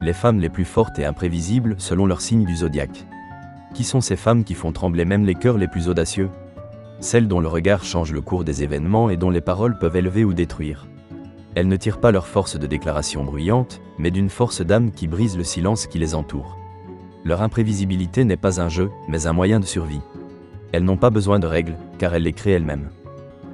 Les femmes les plus fortes et imprévisibles selon leur signe du zodiaque. Qui sont ces femmes qui font trembler même les cœurs les plus audacieux? Celles dont le regard change le cours des événements et dont les paroles peuvent élever ou détruire. Elles ne tirent pas leur force de déclaration bruyante, mais d'une force d'âme qui brise le silence qui les entoure. Leur imprévisibilité n'est pas un jeu, mais un moyen de survie. Elles n'ont pas besoin de règles, car elles les créent elles-mêmes.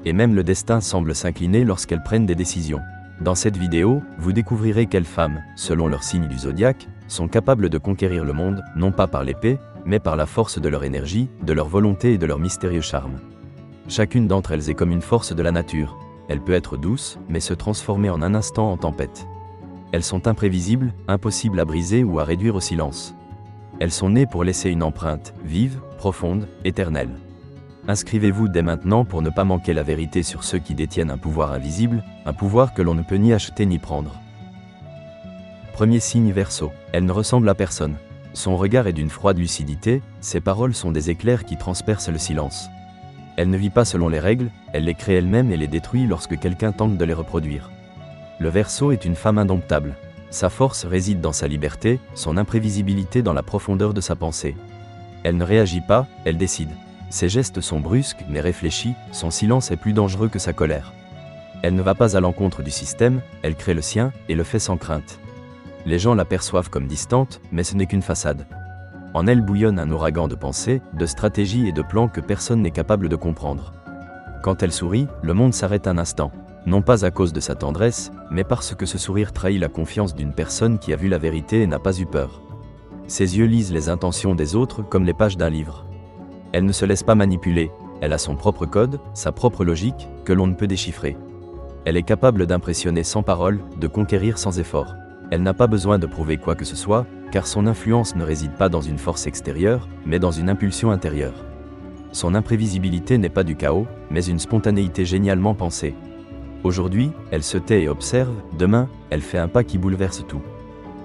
Et même le destin semble s'incliner lorsqu'elles prennent des décisions. Dans cette vidéo, vous découvrirez quelles femmes, selon leur signe du zodiaque, sont capables de conquérir le monde, non pas par l'épée, mais par la force de leur énergie, de leur volonté et de leur mystérieux charme. Chacune d'entre elles est comme une force de la nature. Elle peut être douce, mais se transformer en un instant en tempête. Elles sont imprévisibles, impossibles à briser ou à réduire au silence. Elles sont nées pour laisser une empreinte, vive, profonde, éternelle. Inscrivez-vous dès maintenant pour ne pas manquer la vérité sur ceux qui détiennent un pouvoir invisible, un pouvoir que l'on ne peut ni acheter ni prendre. Premier signe Verseau. Elle ne ressemble à personne. Son regard est d'une froide lucidité, ses paroles sont des éclairs qui transpercent le silence. Elle ne vit pas selon les règles, elle les crée elle-même et les détruit lorsque quelqu'un tente de les reproduire. Le Verseau est une femme indomptable. Sa force réside dans sa liberté, son imprévisibilité dans la profondeur de sa pensée. Elle ne réagit pas, elle décide. Ses gestes sont brusques mais réfléchis, son silence est plus dangereux que sa colère. Elle ne va pas à l'encontre du système, elle crée le sien et le fait sans crainte. Les gens la perçoivent comme distante, mais ce n'est qu'une façade. En elle bouillonne un ouragan de pensées, de stratégies et de plans que personne n'est capable de comprendre. Quand elle sourit, le monde s'arrête un instant. Non pas à cause de sa tendresse, mais parce que ce sourire trahit la confiance d'une personne qui a vu la vérité et n'a pas eu peur. Ses yeux lisent les intentions des autres comme les pages d'un livre. Elle ne se laisse pas manipuler, elle a son propre code, sa propre logique, que l'on ne peut déchiffrer. Elle est capable d'impressionner sans parole, de conquérir sans effort. Elle n'a pas besoin de prouver quoi que ce soit, car son influence ne réside pas dans une force extérieure, mais dans une impulsion intérieure. Son imprévisibilité n'est pas du chaos, mais une spontanéité génialement pensée. Aujourd'hui, elle se tait et observe, demain, elle fait un pas qui bouleverse tout.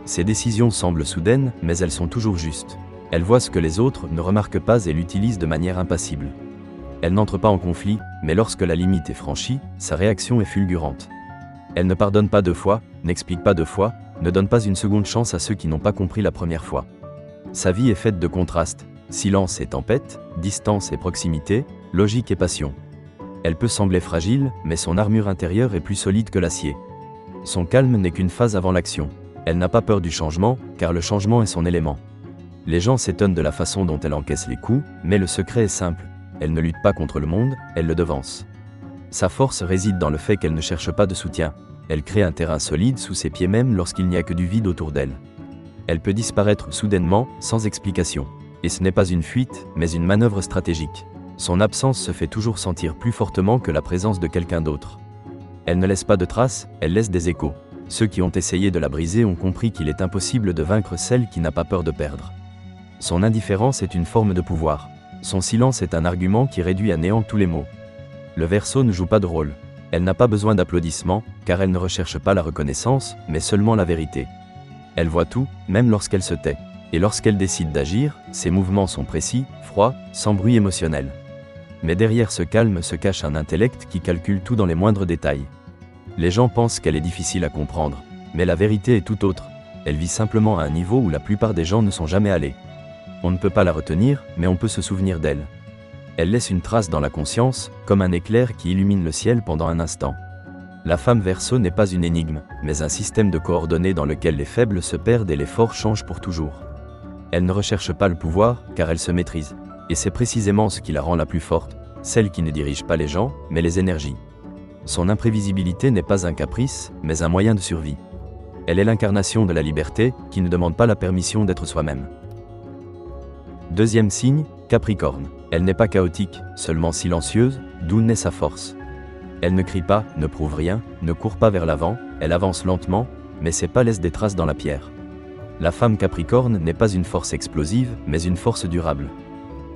Ses décisions semblent soudaines, mais elles sont toujours justes. Elle voit ce que les autres ne remarquent pas et l'utilise de manière impassible. Elle n'entre pas en conflit, mais lorsque la limite est franchie, sa réaction est fulgurante. Elle ne pardonne pas deux fois, n'explique pas deux fois, ne donne pas une seconde chance à ceux qui n'ont pas compris la première fois. Sa vie est faite de contrastes, silence et tempête, distance et proximité, logique et passion. Elle peut sembler fragile, mais son armure intérieure est plus solide que l'acier. Son calme n'est qu'une phase avant l'action. Elle n'a pas peur du changement, car le changement est son élément. Les gens s'étonnent de la façon dont elle encaisse les coups, mais le secret est simple. Elle ne lutte pas contre le monde, elle le devance. Sa force réside dans le fait qu'elle ne cherche pas de soutien. Elle crée un terrain solide sous ses pieds même lorsqu'il n'y a que du vide autour d'elle. Elle peut disparaître soudainement, sans explication. Et ce n'est pas une fuite, mais une manœuvre stratégique. Son absence se fait toujours sentir plus fortement que la présence de quelqu'un d'autre. Elle ne laisse pas de traces, elle laisse des échos. Ceux qui ont essayé de la briser ont compris qu'il est impossible de vaincre celle qui n'a pas peur de perdre. Son indifférence est une forme de pouvoir. Son silence est un argument qui réduit à néant tous les mots. Le Verseau ne joue pas de rôle. Elle n'a pas besoin d'applaudissements, car elle ne recherche pas la reconnaissance, mais seulement la vérité. Elle voit tout, même lorsqu'elle se tait. Et lorsqu'elle décide d'agir, ses mouvements sont précis, froids, sans bruit émotionnel. Mais derrière ce calme se cache un intellect qui calcule tout dans les moindres détails. Les gens pensent qu'elle est difficile à comprendre, mais la vérité est tout autre. Elle vit simplement à un niveau où la plupart des gens ne sont jamais allés. On ne peut pas la retenir, mais on peut se souvenir d'elle. Elle laisse une trace dans la conscience, comme un éclair qui illumine le ciel pendant un instant. La femme Verseau n'est pas une énigme, mais un système de coordonnées dans lequel les faibles se perdent et les forts changent pour toujours. Elle ne recherche pas le pouvoir, car elle se maîtrise. Et c'est précisément ce qui la rend la plus forte, celle qui ne dirige pas les gens, mais les énergies. Son imprévisibilité n'est pas un caprice, mais un moyen de survie. Elle est l'incarnation de la liberté, qui ne demande pas la permission d'être soi-même. Deuxième signe, Capricorne. Elle n'est pas chaotique, seulement silencieuse, d'où naît sa force. Elle ne crie pas, ne prouve rien, ne court pas vers l'avant, elle avance lentement, mais ses pas laissent des traces dans la pierre. La femme Capricorne n'est pas une force explosive, mais une force durable.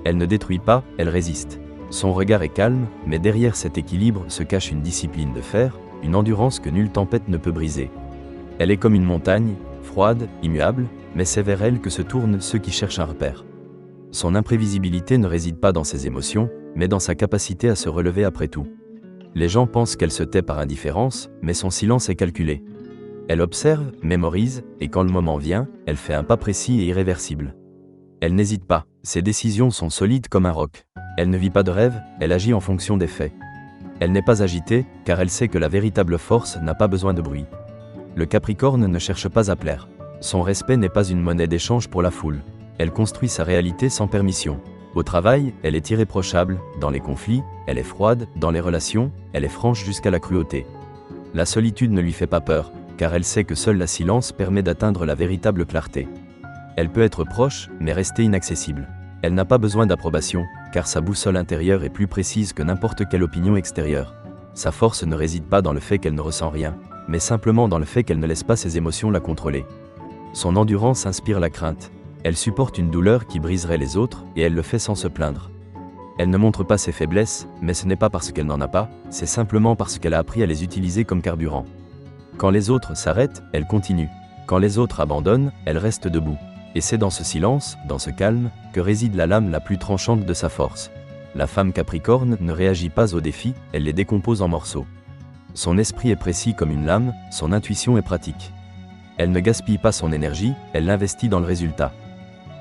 Elle ne détruit pas, elle résiste. Son regard est calme, mais derrière cet équilibre se cache une discipline de fer, une endurance que nulle tempête ne peut briser. Elle est comme une montagne, froide, immuable, mais c'est vers elle que se tournent ceux qui cherchent un repère. Son imprévisibilité ne réside pas dans ses émotions, mais dans sa capacité à se relever après tout. Les gens pensent qu'elle se tait par indifférence, mais son silence est calculé. Elle observe, mémorise, et quand le moment vient, elle fait un pas précis et irréversible. Elle n'hésite pas, ses décisions sont solides comme un roc. Elle ne vit pas de rêve, elle agit en fonction des faits. Elle n'est pas agitée, car elle sait que la véritable force n'a pas besoin de bruit. Le Capricorne ne cherche pas à plaire. Son respect n'est pas une monnaie d'échange pour la foule. Elle construit sa réalité sans permission. Au travail, elle est irréprochable, dans les conflits, elle est froide, dans les relations, elle est franche jusqu'à la cruauté. La solitude ne lui fait pas peur, car elle sait que seul le silence permet d'atteindre la véritable clarté. Elle peut être proche, mais rester inaccessible. Elle n'a pas besoin d'approbation, car sa boussole intérieure est plus précise que n'importe quelle opinion extérieure. Sa force ne réside pas dans le fait qu'elle ne ressent rien, mais simplement dans le fait qu'elle ne laisse pas ses émotions la contrôler. Son endurance inspire la crainte. Elle supporte une douleur qui briserait les autres, et elle le fait sans se plaindre. Elle ne montre pas ses faiblesses, mais ce n'est pas parce qu'elle n'en a pas, c'est simplement parce qu'elle a appris à les utiliser comme carburant. Quand les autres s'arrêtent, elle continue. Quand les autres abandonnent, elle reste debout. Et c'est dans ce silence, dans ce calme, que réside la lame la plus tranchante de sa force. La femme Capricorne ne réagit pas aux défis, elle les décompose en morceaux. Son esprit est précis comme une lame, son intuition est pratique. Elle ne gaspille pas son énergie, elle l'investit dans le résultat.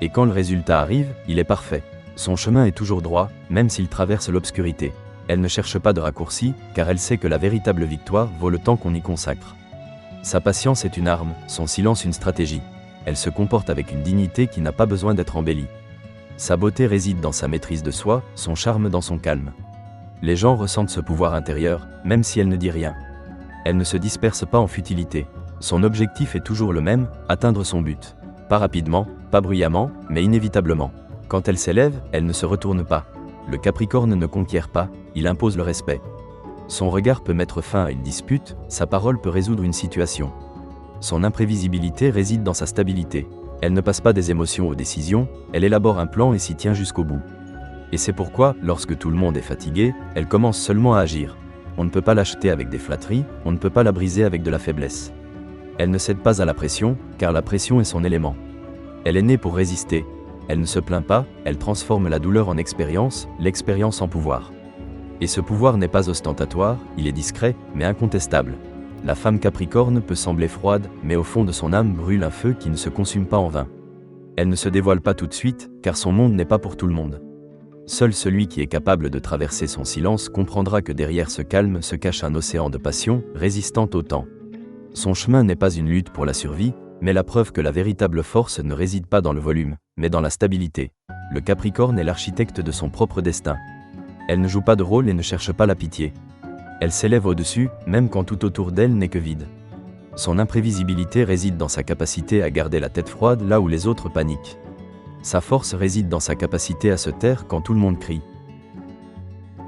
Et quand le résultat arrive, il est parfait. Son chemin est toujours droit, même s'il traverse l'obscurité. Elle ne cherche pas de raccourci, car elle sait que la véritable victoire vaut le temps qu'on y consacre. Sa patience est une arme, son silence une stratégie. Elle se comporte avec une dignité qui n'a pas besoin d'être embellie. Sa beauté réside dans sa maîtrise de soi, son charme dans son calme. Les gens ressentent ce pouvoir intérieur, même si elle ne dit rien. Elle ne se disperse pas en futilité. Son objectif est toujours le même, atteindre son but. Pas rapidement, pas bruyamment, mais inévitablement. Quand elle s'élève, elle ne se retourne pas. Le Capricorne ne conquiert pas, il impose le respect. Son regard peut mettre fin à une dispute, sa parole peut résoudre une situation. Son imprévisibilité réside dans sa stabilité. Elle ne passe pas des émotions aux décisions, elle élabore un plan et s'y tient jusqu'au bout. Et c'est pourquoi, lorsque tout le monde est fatigué, elle commence seulement à agir. On ne peut pas l'acheter avec des flatteries, on ne peut pas la briser avec de la faiblesse. Elle ne cède pas à la pression, car la pression est son élément. Elle est née pour résister. Elle ne se plaint pas, elle transforme la douleur en expérience, l'expérience en pouvoir. Et ce pouvoir n'est pas ostentatoire, il est discret, mais incontestable. La femme Capricorne peut sembler froide, mais au fond de son âme brûle un feu qui ne se consume pas en vain. Elle ne se dévoile pas tout de suite, car son monde n'est pas pour tout le monde. Seul celui qui est capable de traverser son silence comprendra que derrière ce calme se cache un océan de passion, résistant au temps. Son chemin n'est pas une lutte pour la survie, mais la preuve que la véritable force ne réside pas dans le volume, mais dans la stabilité. Le Capricorne est l'architecte de son propre destin. Elle ne joue pas de rôle et ne cherche pas la pitié. Elle s'élève au-dessus, même quand tout autour d'elle n'est que vide. Son imprévisibilité réside dans sa capacité à garder la tête froide là où les autres paniquent. Sa force réside dans sa capacité à se taire quand tout le monde crie.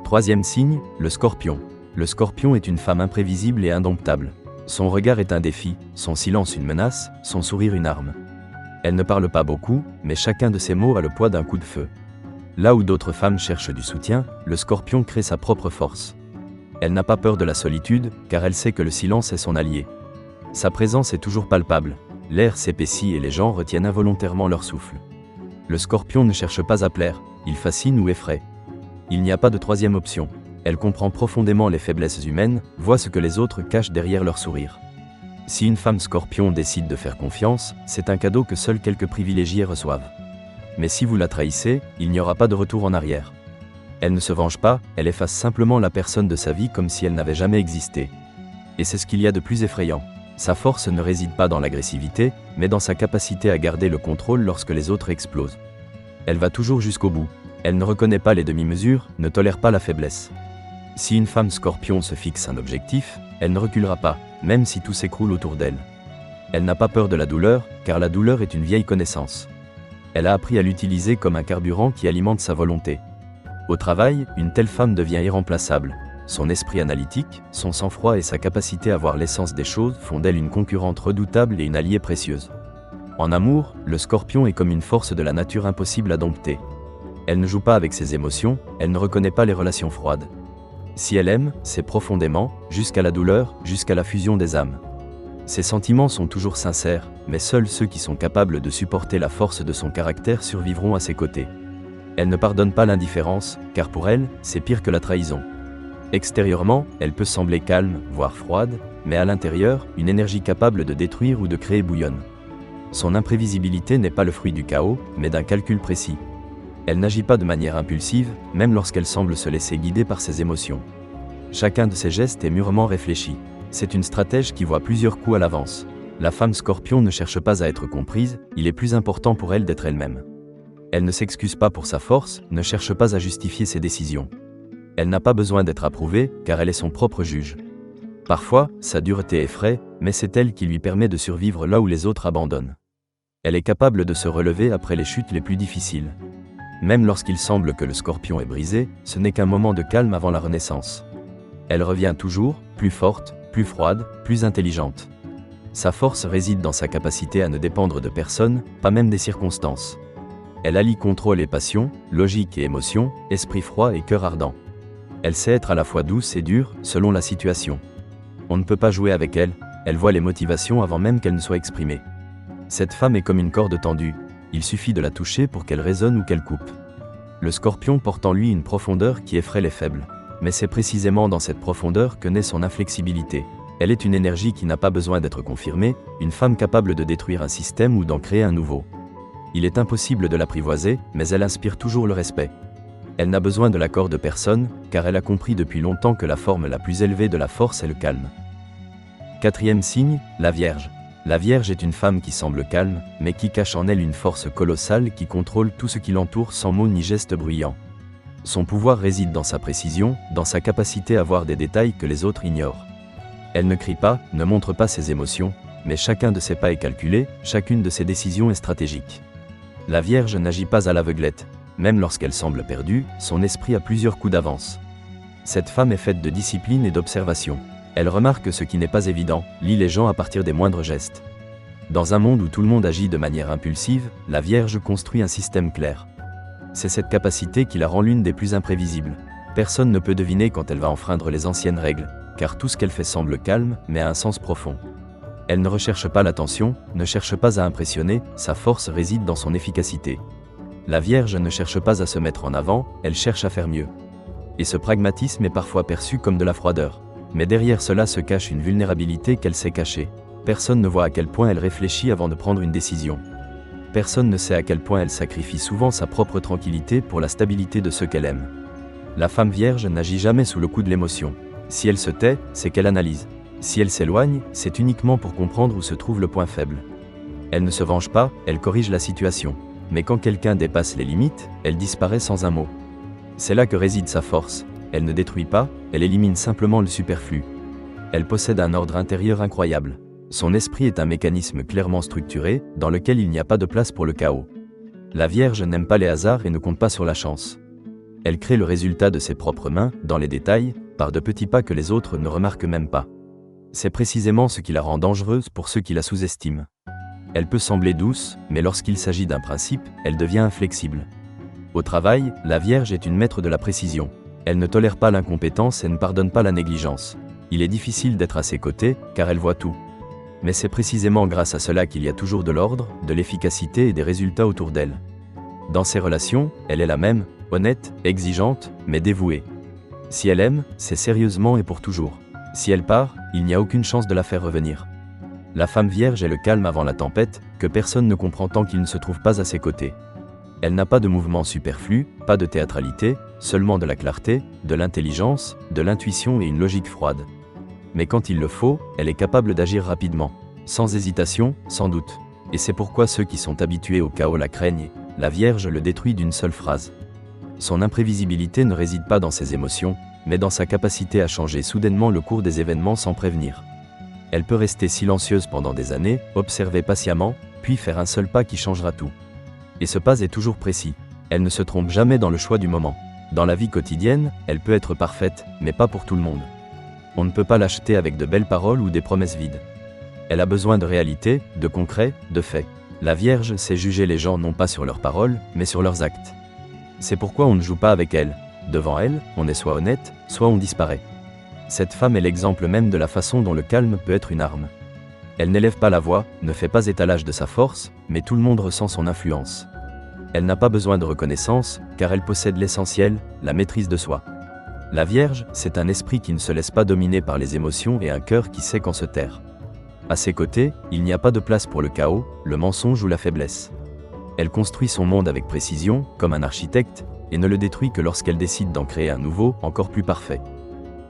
Troisième signe, le Scorpion. Le Scorpion est une femme imprévisible et indomptable. Son regard est un défi, son silence une menace, son sourire une arme. Elle ne parle pas beaucoup, mais chacun de ses mots a le poids d'un coup de feu. Là où d'autres femmes cherchent du soutien, le Scorpion crée sa propre force. Elle n'a pas peur de la solitude, car elle sait que le silence est son allié. Sa présence est toujours palpable. L'air s'épaissit et les gens retiennent involontairement leur souffle. Le Scorpion ne cherche pas à plaire, il fascine ou effraie. Il n'y a pas de troisième option. Elle comprend profondément les faiblesses humaines, voit ce que les autres cachent derrière leur sourire. Si une femme Scorpion décide de faire confiance, c'est un cadeau que seuls quelques privilégiés reçoivent. Mais si vous la trahissez, il n'y aura pas de retour en arrière. Elle ne se venge pas, elle efface simplement la personne de sa vie comme si elle n'avait jamais existé. Et c'est ce qu'il y a de plus effrayant. Sa force ne réside pas dans l'agressivité, mais dans sa capacité à garder le contrôle lorsque les autres explosent. Elle va toujours jusqu'au bout. Elle ne reconnaît pas les demi-mesures, ne tolère pas la faiblesse. Si une femme Scorpion se fixe un objectif, elle ne reculera pas, même si tout s'écroule autour d'elle. Elle n'a pas peur de la douleur, car la douleur est une vieille connaissance. Elle a appris à l'utiliser comme un carburant qui alimente sa volonté. Au travail, une telle femme devient irremplaçable. Son esprit analytique, son sang-froid et sa capacité à voir l'essence des choses font d'elle une concurrente redoutable et une alliée précieuse. En amour, le Scorpion est comme une force de la nature impossible à dompter. Elle ne joue pas avec ses émotions, elle ne reconnaît pas les relations froides. Si elle aime, c'est profondément, jusqu'à la douleur, jusqu'à la fusion des âmes. Ses sentiments sont toujours sincères, mais seuls ceux qui sont capables de supporter la force de son caractère survivront à ses côtés. Elle ne pardonne pas l'indifférence, car pour elle, c'est pire que la trahison. Extérieurement, elle peut sembler calme, voire froide, mais à l'intérieur, une énergie capable de détruire ou de créer bouillonne. Son imprévisibilité n'est pas le fruit du chaos, mais d'un calcul précis. Elle n'agit pas de manière impulsive, même lorsqu'elle semble se laisser guider par ses émotions. Chacun de ses gestes est mûrement réfléchi. C'est une stratège qui voit plusieurs coups à l'avance. La femme Scorpion ne cherche pas à être comprise, il est plus important pour elle d'être elle-même. Elle ne s'excuse pas pour sa force, ne cherche pas à justifier ses décisions. Elle n'a pas besoin d'être approuvée, car elle est son propre juge. Parfois, sa dureté effraie, mais c'est elle qui lui permet de survivre là où les autres abandonnent. Elle est capable de se relever après les chutes les plus difficiles. Même lorsqu'il semble que le Scorpion est brisé, ce n'est qu'un moment de calme avant la renaissance. Elle revient toujours, plus forte, plus froide, plus intelligente. Sa force réside dans sa capacité à ne dépendre de personne, pas même des circonstances. Elle allie contrôle et passion, logique et émotion, esprit froid et cœur ardent. Elle sait être à la fois douce et dure, selon la situation. On ne peut pas jouer avec elle, elle voit les motivations avant même qu'elles ne soient exprimées. Cette femme est comme une corde tendue, il suffit de la toucher pour qu'elle résonne ou qu'elle coupe. Le Scorpion porte en lui une profondeur qui effraie les faibles. Mais c'est précisément dans cette profondeur que naît son inflexibilité. Elle est une énergie qui n'a pas besoin d'être confirmée, une femme capable de détruire un système ou d'en créer un nouveau. Il est impossible de l'apprivoiser, mais elle inspire toujours le respect. Elle n'a besoin de l'accord de personne, car elle a compris depuis longtemps que la forme la plus élevée de la force est le calme. Quatrième signe, la Vierge. La Vierge est une femme qui semble calme, mais qui cache en elle une force colossale qui contrôle tout ce qui l'entoure sans mots ni gestes bruyants. Son pouvoir réside dans sa précision, dans sa capacité à voir des détails que les autres ignorent. Elle ne crie pas, ne montre pas ses émotions, mais chacun de ses pas est calculé, chacune de ses décisions est stratégique. La Vierge n'agit pas à l'aveuglette. Même lorsqu'elle semble perdue, son esprit a plusieurs coups d'avance. Cette femme est faite de discipline et d'observation. Elle remarque ce qui n'est pas évident, lit les gens à partir des moindres gestes. Dans un monde où tout le monde agit de manière impulsive, la Vierge construit un système clair. C'est cette capacité qui la rend l'une des plus imprévisibles. Personne ne peut deviner quand elle va enfreindre les anciennes règles, car tout ce qu'elle fait semble calme, mais a un sens profond. Elle ne recherche pas l'attention, ne cherche pas à impressionner, sa force réside dans son efficacité. La Vierge ne cherche pas à se mettre en avant, elle cherche à faire mieux. Et ce pragmatisme est parfois perçu comme de la froideur. Mais derrière cela se cache une vulnérabilité qu'elle sait cacher. Personne ne voit à quel point elle réfléchit avant de prendre une décision. Personne ne sait à quel point elle sacrifie souvent sa propre tranquillité pour la stabilité de ceux qu'elle aime. La femme vierge n'agit jamais sous le coup de l'émotion. Si elle se tait, c'est qu'elle analyse. Si elle s'éloigne, c'est uniquement pour comprendre où se trouve le point faible. Elle ne se venge pas, elle corrige la situation. Mais quand quelqu'un dépasse les limites, elle disparaît sans un mot. C'est là que réside sa force. Elle ne détruit pas, elle élimine simplement le superflu. Elle possède un ordre intérieur incroyable. Son esprit est un mécanisme clairement structuré, dans lequel il n'y a pas de place pour le chaos. La Vierge n'aime pas les hasards et ne compte pas sur la chance. Elle crée le résultat de ses propres mains, dans les détails, par de petits pas que les autres ne remarquent même pas. C'est précisément ce qui la rend dangereuse pour ceux qui la sous-estiment. Elle peut sembler douce, mais lorsqu'il s'agit d'un principe, elle devient inflexible. Au travail, la Vierge est une maître de la précision. Elle ne tolère pas l'incompétence et ne pardonne pas la négligence. Il est difficile d'être à ses côtés, car elle voit tout. Mais c'est précisément grâce à cela qu'il y a toujours de l'ordre, de l'efficacité et des résultats autour d'elle. Dans ses relations, elle est la même, honnête, exigeante, mais dévouée. Si elle aime, c'est sérieusement et pour toujours. Si elle part, il n'y a aucune chance de la faire revenir. La femme vierge est le calme avant la tempête, que personne ne comprend tant qu'il ne se trouve pas à ses côtés. Elle n'a pas de mouvement superflu, pas de théâtralité, seulement de la clarté, de l'intelligence, de l'intuition et une logique froide. Mais quand il le faut, elle est capable d'agir rapidement, sans hésitation, sans doute. Et c'est pourquoi ceux qui sont habitués au chaos la craignent, la Vierge le détruit d'une seule phrase. Son imprévisibilité ne réside pas dans ses émotions, mais dans sa capacité à changer soudainement le cours des événements sans prévenir. Elle peut rester silencieuse pendant des années, observer patiemment, puis faire un seul pas qui changera tout. Et ce pas est toujours précis. Elle ne se trompe jamais dans le choix du moment. Dans la vie quotidienne, elle peut être parfaite, mais pas pour tout le monde. On ne peut pas l'acheter avec de belles paroles ou des promesses vides. Elle a besoin de réalité, de concret, de faits. La Vierge sait juger les gens non pas sur leurs paroles, mais sur leurs actes. C'est pourquoi on ne joue pas avec elle. Devant elle, on est soit honnête, soit on disparaît. Cette femme est l'exemple même de la façon dont le calme peut être une arme. Elle n'élève pas la voix, ne fait pas étalage de sa force, mais tout le monde ressent son influence. Elle n'a pas besoin de reconnaissance, car elle possède l'essentiel, la maîtrise de soi. La Vierge, c'est un esprit qui ne se laisse pas dominer par les émotions et un cœur qui sait quand se taire. À ses côtés, il n'y a pas de place pour le chaos, le mensonge ou la faiblesse. Elle construit son monde avec précision, comme un architecte, et ne le détruit que lorsqu'elle décide d'en créer un nouveau, encore plus parfait.